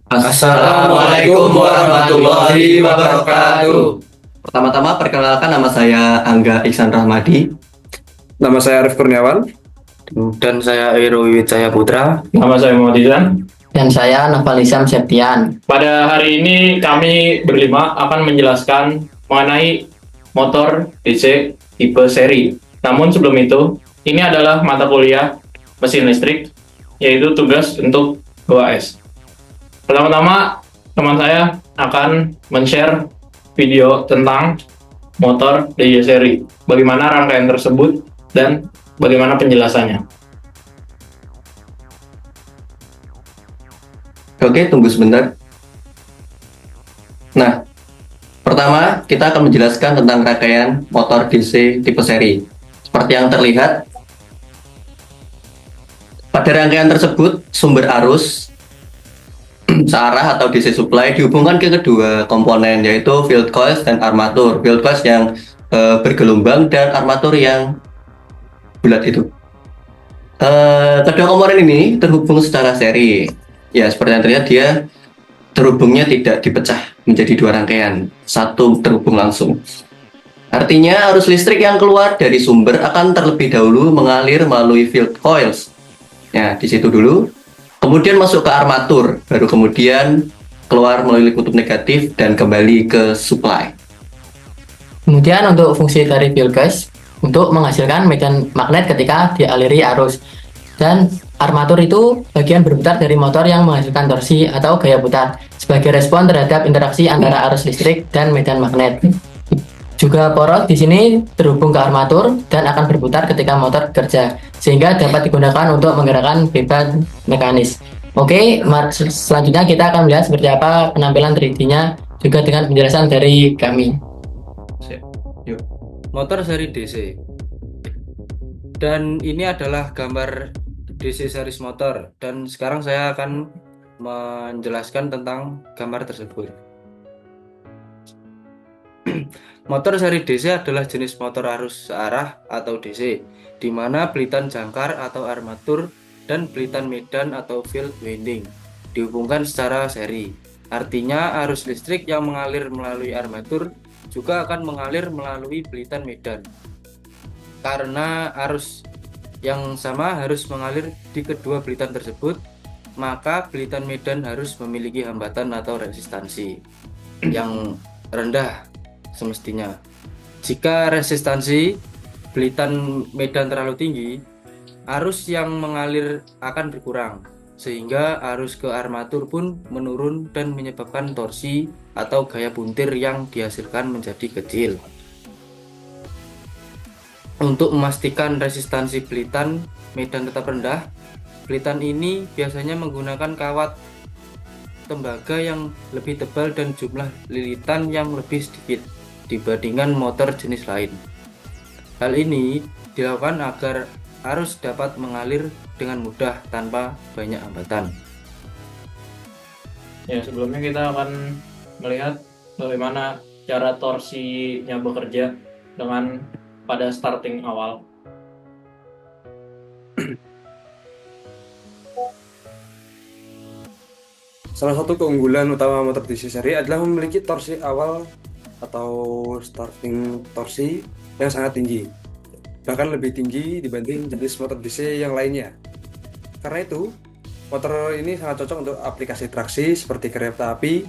Assalamualaikum warahmatullahi wabarakatuh. Pertama-tama perkenalkan, nama saya Angga Iksan Rahmadi. Nama saya Arif Kurniawan. Dan saya Iro Wijaya Putra. Nama saya Muhammad Izan. Dan saya Nafalisam Septian. Pada hari ini kami berlima akan menjelaskan mengenai motor DC tipe seri. Namun sebelum itu, ini adalah mata kuliah mesin listrik, yaitu tugas untuk 2S. Pertama-tama, teman saya akan men-share video tentang motor DC seri, bagaimana rangkaian tersebut, dan bagaimana penjelasannya. Oke, tunggu sebentar. Nah, pertama kita akan menjelaskan tentang rangkaian motor DC tipe seri. Seperti yang terlihat, pada rangkaian tersebut sumber arus searah atau DC supply dihubungkan ke kedua komponen, yaitu field coils dan armatur. Field coils yang bergelombang dan armatur yang bulat itu. Kedua komponen ini terhubung secara seri. Ya, seperti yang terlihat, dia terhubungnya tidak dipecah menjadi dua rangkaian, satu terhubung langsung. Artinya arus listrik yang keluar dari sumber akan terlebih dahulu mengalir melalui field coils. Ya, di situ dulu. Kemudian masuk ke armatur, baru kemudian keluar melalui kutub negatif dan kembali ke supply. Kemudian untuk fungsi dari field coils untuk menghasilkan medan magnet ketika dialiri arus. Dan armatur itu bagian berputar dari motor yang menghasilkan torsi atau gaya putar sebagai respon terhadap interaksi antara arus listrik dan medan magnet. Juga poros di sini terhubung ke armatur dan akan berputar ketika motor bekerja, sehingga dapat digunakan untuk menggerakkan beban mekanis. Oke, selanjutnya kita akan melihat seperti apa penampilan 3D-nya juga dengan penjelasan dari kami. Motor seri DC. Dan ini adalah gambar DC series motor, dan sekarang saya akan menjelaskan tentang gambar tersebut. Motor seri DC adalah jenis motor arus searah atau DC, di mana belitan jangkar atau armatur dan belitan medan atau field winding dihubungkan secara seri. Artinya arus listrik yang mengalir melalui armatur juga akan mengalir melalui belitan medan. Karena arus yang sama harus mengalir di kedua belitan tersebut, maka belitan medan harus memiliki hambatan atau resistansi yang rendah semestinya. Jika resistansi belitan medan terlalu tinggi, arus yang mengalir akan berkurang, sehingga arus ke armatur pun menurun dan menyebabkan torsi atau gaya buntir yang dihasilkan menjadi kecil. Untuk memastikan resistansi belitan medan tetap rendah, belitan ini biasanya menggunakan kawat tembaga yang lebih tebal dan jumlah lilitan yang lebih sedikit dibandingkan motor jenis lain. Hal ini dilakukan agar arus dapat mengalir dengan mudah tanpa banyak hambatan. Ya, sebelumnya kita akan melihat bagaimana cara torsinya bekerja dengan pada starting awal. Salah satu keunggulan utama motor DC seri adalah memiliki torsi awal atau starting torsi yang sangat tinggi, bahkan lebih tinggi dibanding jenis motor DC yang lainnya. Karena itu, motor ini sangat cocok untuk aplikasi traksi seperti kereta api,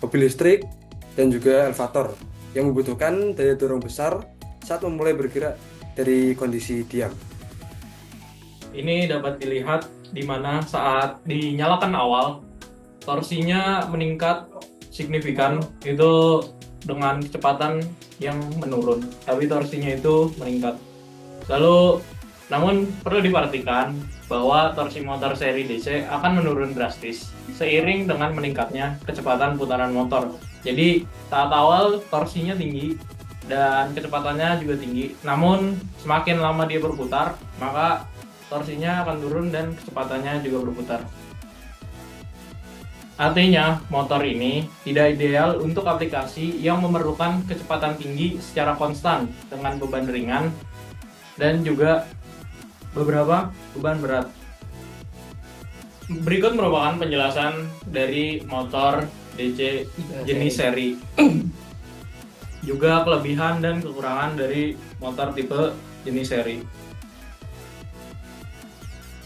mobil listrik, dan juga elevator yang membutuhkan daya dorong besar saat memulai bergerak dari kondisi diam. Ini dapat dilihat di mana saat dinyalakan awal, torsinya meningkat signifikan, itu dengan kecepatan yang menurun, tapi torsinya itu meningkat. Lalu, namun perlu diperhatikan bahwa torsi motor seri DC akan menurun drastis seiring dengan meningkatnya kecepatan putaran motor. Jadi saat awal torsinya tinggi dan kecepatannya juga tinggi, namun semakin lama dia berputar, maka torsinya akan turun dan kecepatannya juga berputar. Artinya, motor ini tidak ideal untuk aplikasi yang memerlukan kecepatan tinggi secara konstan dengan beban ringan dan juga beberapa beban berat. Berikut merupakan penjelasan dari motor DC jenis seri. Juga kelebihan dan kekurangan dari motor tipe jenis seri.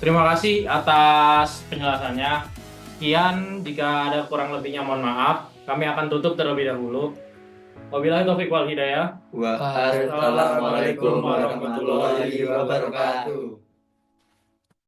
Terima kasih atas penjelasannya. Sekian, jika ada kurang lebihnya mohon maaf. Kami akan tutup terlebih dahulu. Wabillahi taufiq wal hidayah. Wassalamualaikum warahmatullahi wabarakatuh.